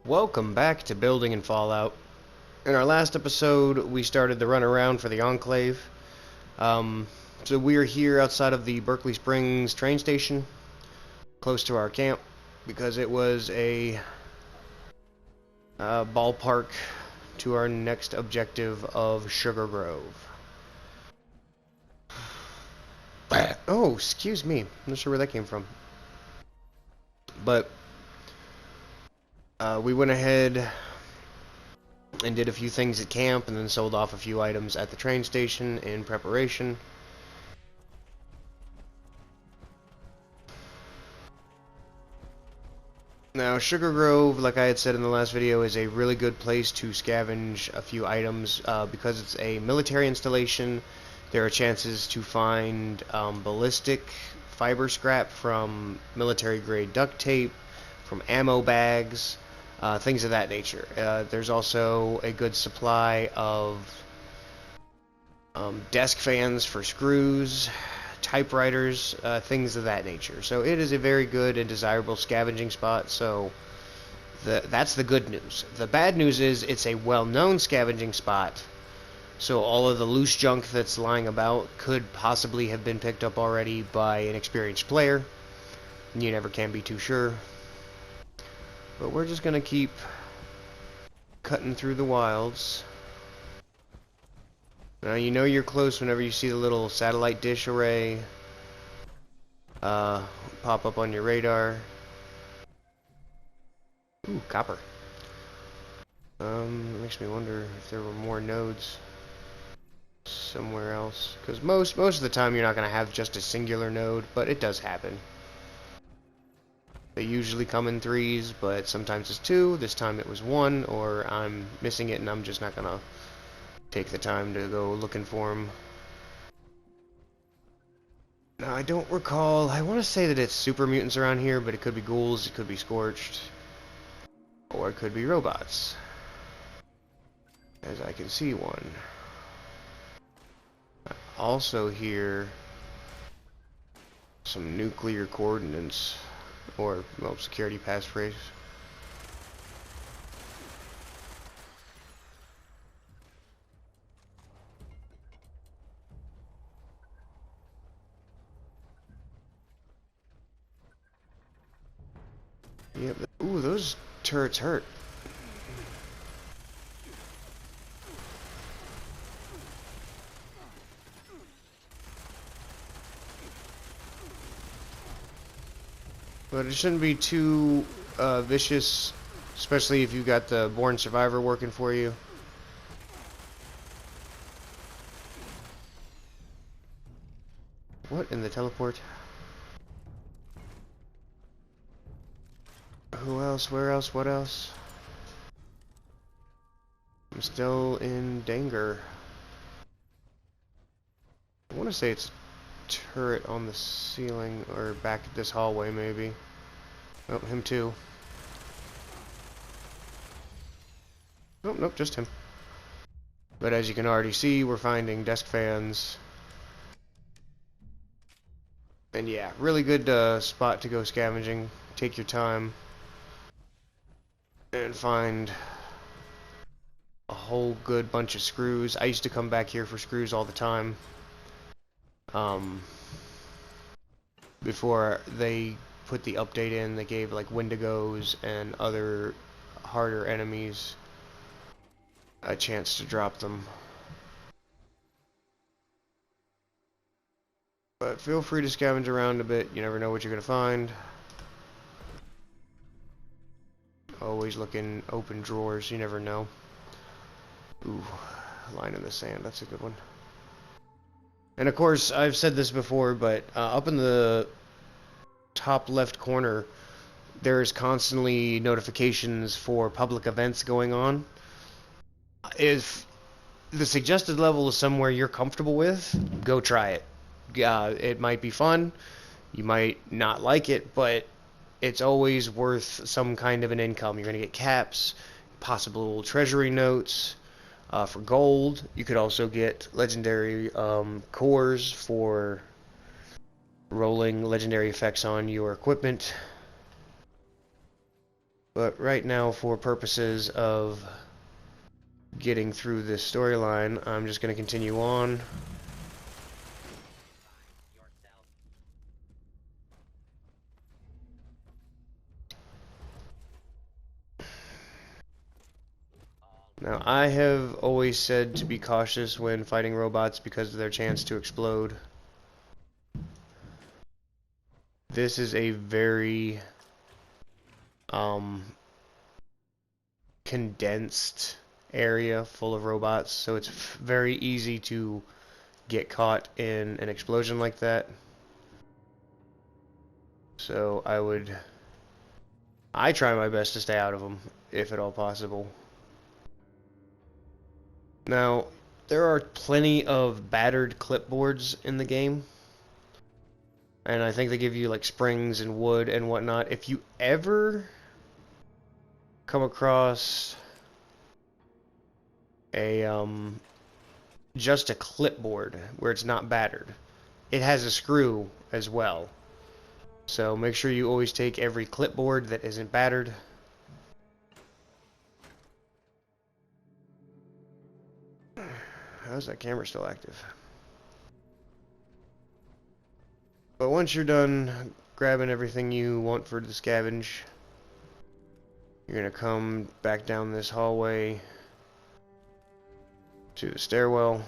Welcome back to Building and Fallout. In our last episode, we started the run around for the Enclave. So we are here outside of the Berkeley Springs train station, close to our camp, because it was a ballpark to our next objective of Sugar Grove. Oh, excuse me. I'm not sure where that came from. But we went ahead and did a few things at camp, and then sold off a few items at the train station in preparation. Now, Sugar Grove, like I had said in the last video, is a really good place to scavenge a few items. Because it's a military installation, there are chances to find ballistic fiber scrap from military-grade duct tape, from ammo bags, things of that nature. There's also a good supply of desk fans for screws, typewriters, things of that nature. So it is a very good and desirable scavenging spot. So that's the good news. The bad news is it's a well-known scavenging spot. So all of the loose junk that's lying about could possibly have been picked up already by an experienced player. You never can be too sure. But we're just gonna keep cutting through the wilds. Now you know you're close whenever you see the little satellite dish array pop up on your radar. Ooh, copper. It makes me wonder if there were more nodes somewhere else. Because most of the time you're not going to have just a singular node, but it does happen. They usually come in threes, but sometimes it's two. This time it was one, or I'm missing it and I'm just not going to take the time to go looking for them. Now, I don't recall. I want to say that it's super mutants around here, but it could be ghouls, it could be scorched, or it could be robots. As I can see one. I also hear some nuclear coordinates, or, well, security passphrase. Yep. Ooh, those turrets hurt. But it shouldn't be too vicious, especially if you've got the Born Survivor working for you. What in the teleport? Who else? Where else? What else? I'm still in danger. I want to say it's a turret on the ceiling, or back at this hallway maybe. Oh, him too. Oh, nope, just him. But as you can already see, we're finding desk fans. And yeah, really good spot to go scavenging. Take your time. And find a whole good bunch of screws. I used to come back here for screws all the time. Before they put the update in, they gave like Wendigos and other harder enemies a chance to drop them. But feel free to scavenge around a bit. You never know what you're going to find. Always look in open drawers. You never know. Ooh, line in the sand. That's a good one. And of course, I've said this before, but up in the top left corner, there's constantly notifications for public events going on. If the suggested level is somewhere you're comfortable with, go try it. It might be fun. You might not like it, but it's always worth some kind of an income. You're going to get caps, possible treasury notes. For gold, you could also get legendary cores for rolling legendary effects on your equipment. But right now, for purposes of getting through this storyline, I'm just going to continue on. Now, I have always said to be cautious when fighting robots because of their chance to explode. This is a very condensed area full of robots, so it's very easy to get caught in an explosion like that. So I try my best to stay out of them, if at all possible. Now, there are plenty of battered clipboards in the game, and I think they give you like springs and wood and whatnot. If you ever come across a just a clipboard where it's not battered, it has a screw as well. So make sure you always take every clipboard that isn't battered. How's that camera still active? But once you're done grabbing everything you want for the scavenge, you're gonna come back down this hallway to the stairwell.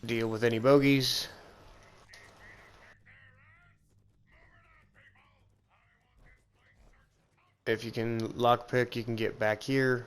Deal with any bogeys. If you can lockpick, you can get back here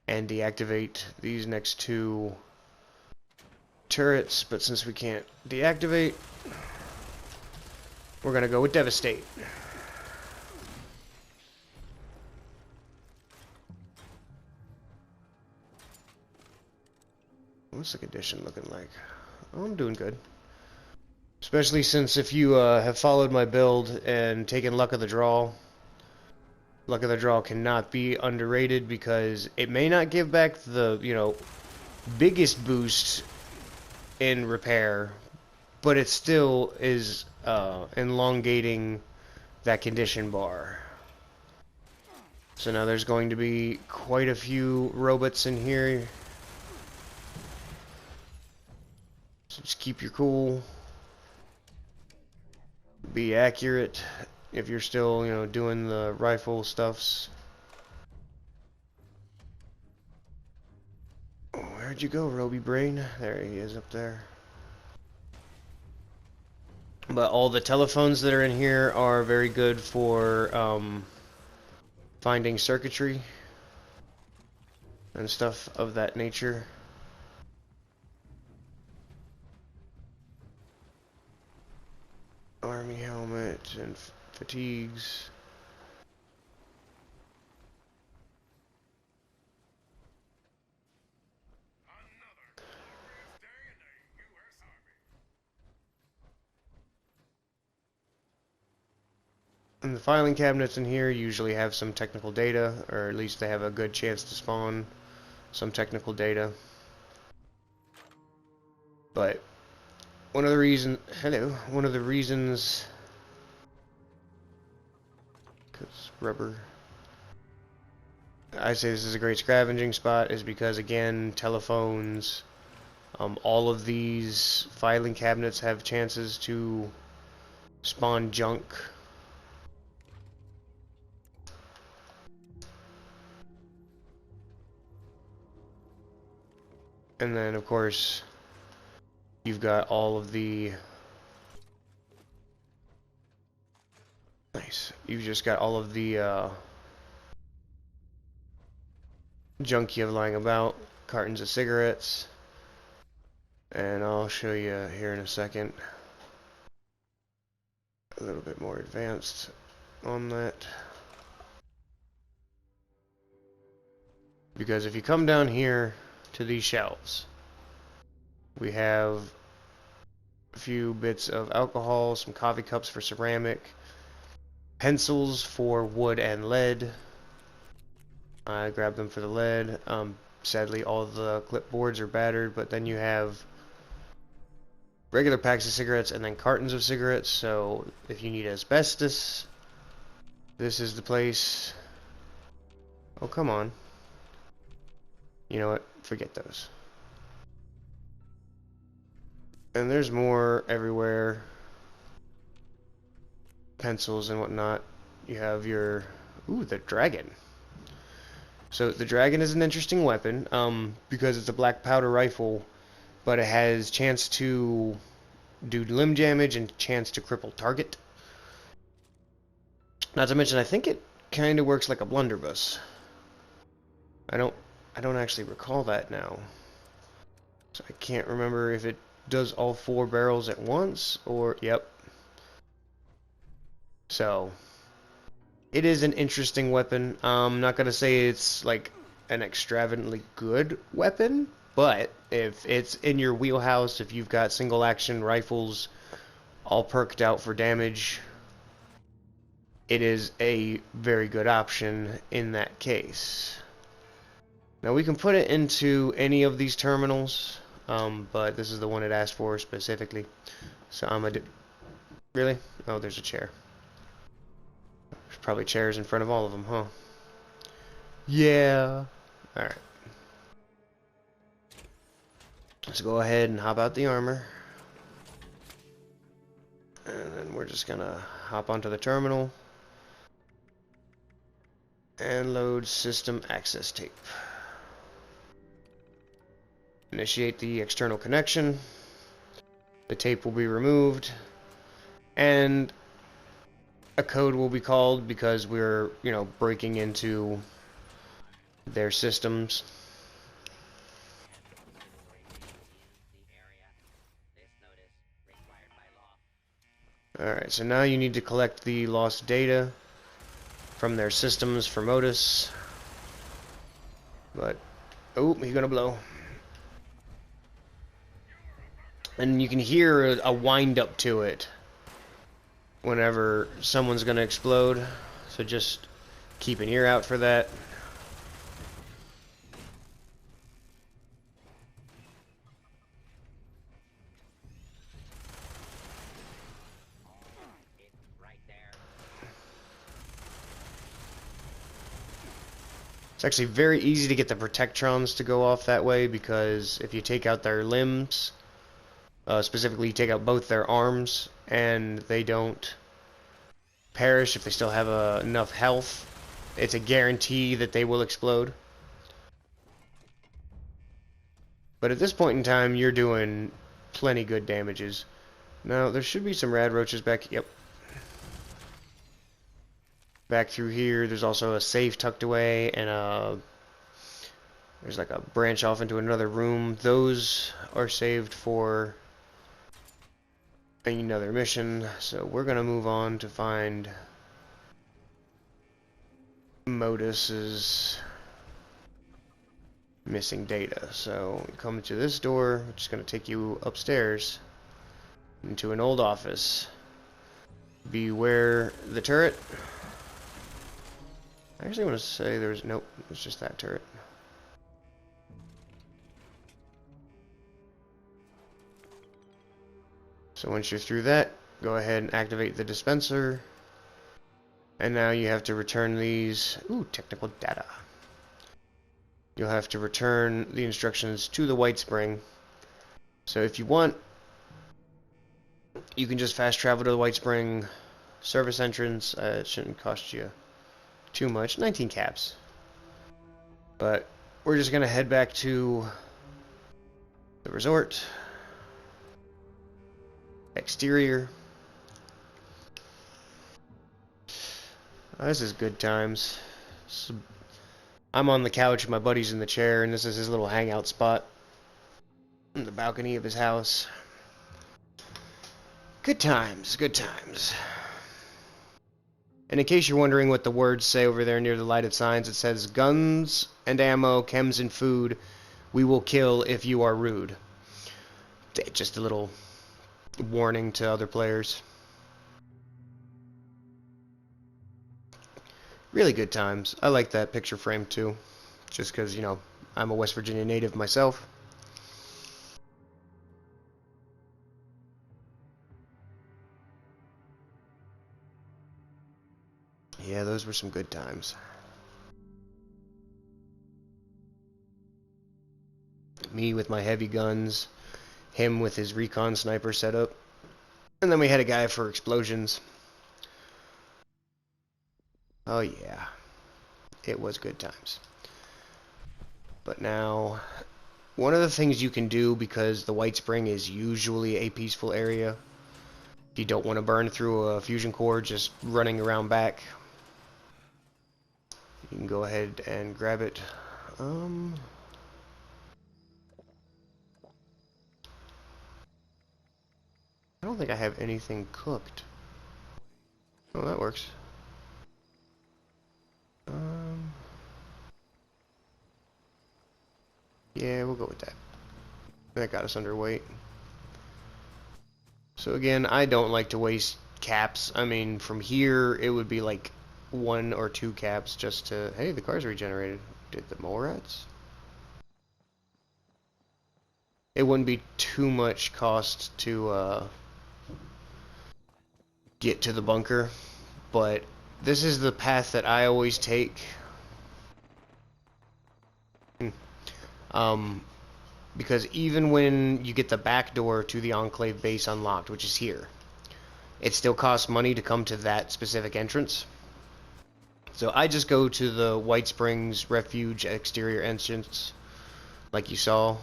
and deactivate these next two turrets, but since we can't deactivate, we're gonna go with Devastate. What's the condition looking like? Oh, I'm doing good. Especially since if you have followed my build and taken Luck of the Draw, Luck of the Draw cannot be underrated because it may not give back the, biggest boost in repair, but it still is elongating that condition bar. So now there's going to be quite a few robots in here. So just keep your cool. Be accurate if you're still, doing the rifle stuffs. Oh, where'd you go, Roby Brain? There he is up there. But all the telephones that are in here are very good for finding circuitry and stuff of that nature. Army helmet and fatigues. And the filing cabinets in here usually have some technical data, or at least they have a good chance to spawn some technical data. But one of the reasons, because rubber, I say this is a great scavenging spot is because, again, telephones, all of these filing cabinets have chances to spawn junk. And then, of course, you've got all of the... Nice. You've just got all of the junk you have lying about. Cartons of cigarettes. And I'll show you here in a second. A little bit more advanced on that. Because if you come down here to these shelves, we have a few bits of alcohol, some coffee cups for ceramic, pencils for wood and lead. I grabbed them for the lead. Sadly, all the clipboards are battered, but then you have regular packs of cigarettes, and then cartons of cigarettes. So if you need asbestos, this is the place. Oh, come on. You know what? Forget those. And there's more everywhere. Pencils and whatnot. You have your... Ooh, the dragon. So the dragon is an interesting weapon, because it's a black powder rifle, but it has chance to do limb damage and chance to cripple target. Not to mention, I think it kind of works like a blunderbuss. I don't actually recall that now. So I can't remember if it does all 4 barrels at once, or... Yep. So, it is an interesting weapon. I'm not going to say it's like an extravagantly good weapon, but if it's in your wheelhouse, if you've got single action rifles all perked out for damage, it is a very good option in that case. Now we can put it into any of these terminals, but this is the one it asked for specifically. So I'm gonna do... Really? Oh, there's a chair. There's probably chairs in front of all of them, huh? Yeah. Alright. Let's go ahead and hop out the armor. And then we're just gonna hop onto the terminal and load system access tape. Initiate the external connection. The tape will be removed, and a code will be called because we're, breaking into their systems. Alright, so now you need to collect the lost data from their systems for MODUS. But, oh, he's gonna blow. And you can hear a wind up to it whenever someone's gonna explode. So just keep an ear out for that. It's actually very easy to get the protectrons to go off that way, because if you take out their limbs, specifically you take out both their arms, and they don't perish if they still have enough health, it's a guarantee that they will explode. But at this point in time, you're doing plenty good damages. Now, there should be some rad roaches back... Yep. Back through here, there's also a safe tucked away, and there's like a branch off into another room. Those are saved for another mission, so we're gonna move on to find MODUS's missing data. So you come to this door, which is gonna take you upstairs into an old office. Beware the turret. I actually want to say there's... Nope, it's just that turret. So once you're through that, go ahead and activate the dispenser. And now you have to return these... Ooh, technical data. You'll have to return the instructions to the White Spring. So if you want, you can just fast travel to the White Spring service entrance. It shouldn't cost you too much. 19 caps. But we're just going to head back to the resort. Exterior. Oh, this is good times. I'm on the couch, my buddy's in the chair, and this is his little hangout spot in the balcony of his house. Good times, good times. And in case you're wondering what the words say over there near the lighted signs, it says, "Guns and ammo, chems and food, we will kill if you are rude." Just a little warning to other players. Really good times. I like that picture frame too, just because, you know, I'm a West Virginia native myself. Yeah, those were some good times. Me with my heavy guns, him with his recon sniper setup, and then we had a guy for explosions. Oh yeah, it was good times. But now, one of the things you can do, because the White Spring is usually a peaceful area, if you don't want to burn through a fusion core just running around back, you can go ahead and grab it. I don't think I have anything cooked. Oh, that works. Yeah, we'll go with that. That got us underweight. So again, I don't like to waste caps. I mean, from here, it would be like 1 or 2 caps just to... Hey, the car's regenerated. Did the mole rats? It wouldn't be too much cost to get to the bunker, but this is the path that I always take. Because even when you get the back door to the Enclave base unlocked, which is here, it still costs money to come to that specific entrance. So I just go to the White Springs Refuge exterior entrance, like you saw,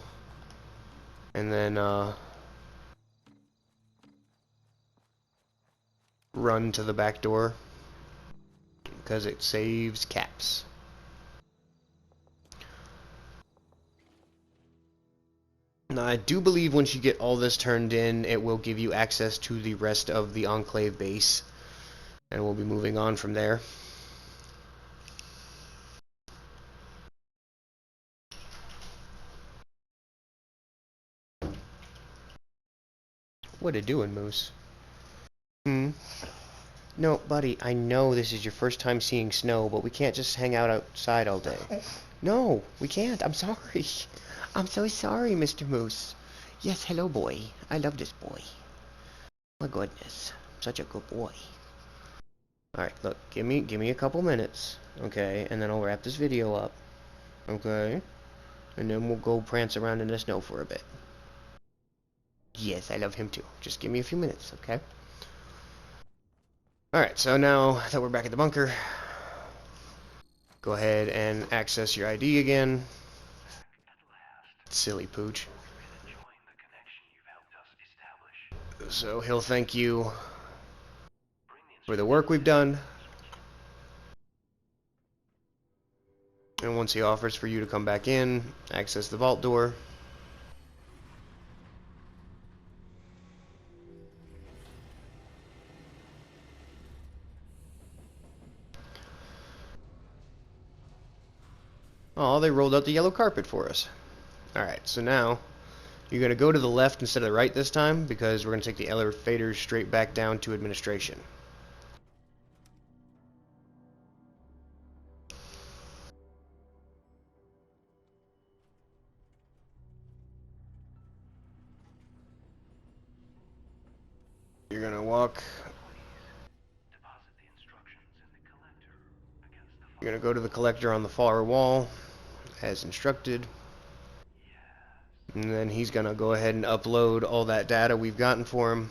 and then run to the back door, because it saves caps. Now, I do believe once you get all this turned in, it will give you access to the rest of the Enclave base, and we'll be moving on from there. What it doing, Moose? No, buddy, I know this is your first time seeing snow, but we can't just hang out outside all day. No, we can't. I'm sorry. I'm so sorry, Mr. Moose. Yes, hello, boy. I love this boy. My goodness. Such a good boy. Alright, look, give me a couple minutes, okay, and then I'll wrap this video up, okay? And then we'll go prance around in the snow for a bit. Yes, I love him too. Just give me a few minutes, okay? Alright, so now that we're back at the bunker, go ahead and access your ID again. Silly pooch. So he'll thank you for the work we've done. And once he offers for you to come back in, access the vault door. Oh, they rolled out the yellow carpet for us. Alright, so now you're going to go to the left instead of the right this time, because we're going to take the elevator straight back down to administration. You're going to walk. You're going to go to the collector on the far wall, as instructed. And then he's going to go ahead and upload all that data we've gotten for him.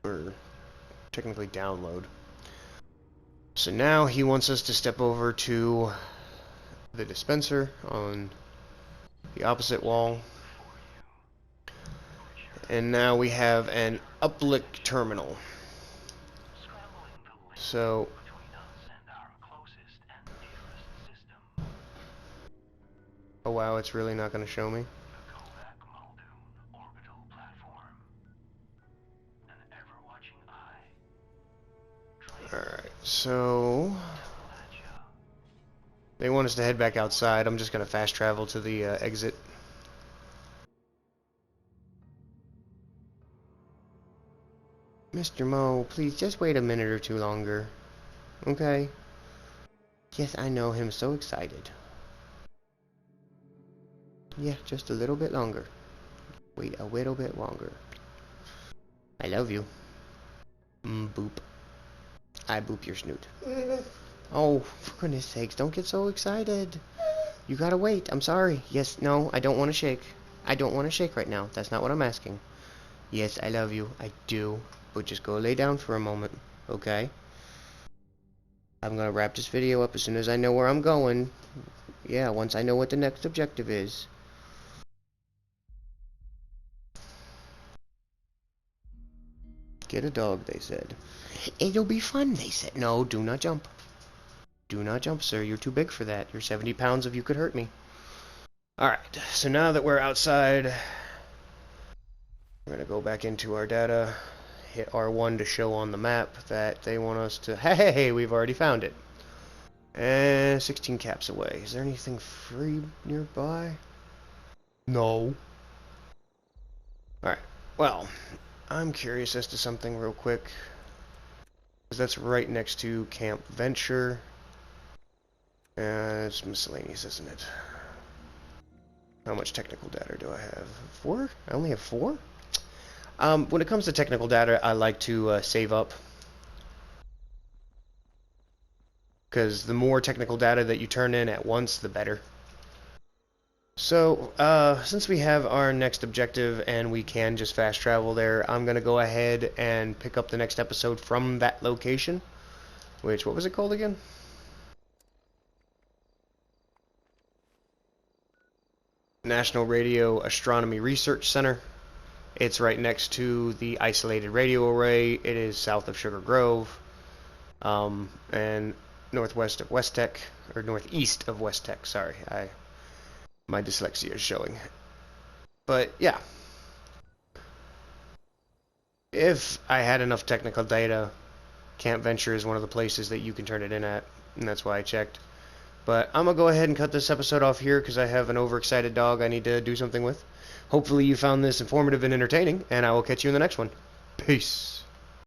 Or technically download. So now he wants us to step over to the dispenser on the opposite wall. And now we have an uplick terminal. So oh wow, it's really not going to show me. Alright, so they want us to head back outside. I'm just going to fast travel to the exit. Mr. Mo, please just wait a minute or two longer. Okay? Yes, I know him so excited. Yeah, just a little bit longer. Wait a little bit longer. I love you. Boop. I boop your snoot. Oh, for goodness sakes, don't get so excited. You gotta wait. I'm sorry. Yes, no, I don't want to shake. I don't want to shake right now. That's not what I'm asking. Yes, I love you. I do. But just go lay down for a moment, okay? I'm gonna wrap this video up as soon as I know where I'm going. Yeah, once I know what the next objective is. Get a dog, they said. It'll be fun, they said. No, do not jump. Do not jump, sir. You're too big for that. You're 70 pounds if you could hurt me. Alright, so now that we're outside, we're going to go back into our data, hit R1 to show on the map that they want us to... Hey, we've already found it. And 16 caps away. Is there anything free nearby? No. Alright, well, I'm curious as to something real quick. Because that's right next to Camp Venture. It's miscellaneous, isn't it? How much technical data do I have? 4? I only have 4? When it comes to technical data, I like to save up. Because the more technical data that you turn in at once, the better. So, since we have our next objective and we can just fast travel there, I'm going to go ahead and pick up the next episode from that location. Which, what was it called again? National Radio Astronomy Research Center. It's right next to the isolated radio array. It is south of Sugar Grove, and northwest of West Tech, or northeast of West Tech. Sorry, my dyslexia is showing. But yeah, if I had enough technical data, Camp Venture is one of the places that you can turn it in at, and that's why I checked. But I'm going to go ahead and cut this episode off here because I have an overexcited dog I need to do something with. Hopefully you found this informative and entertaining, and I will catch you in the next one. Peace.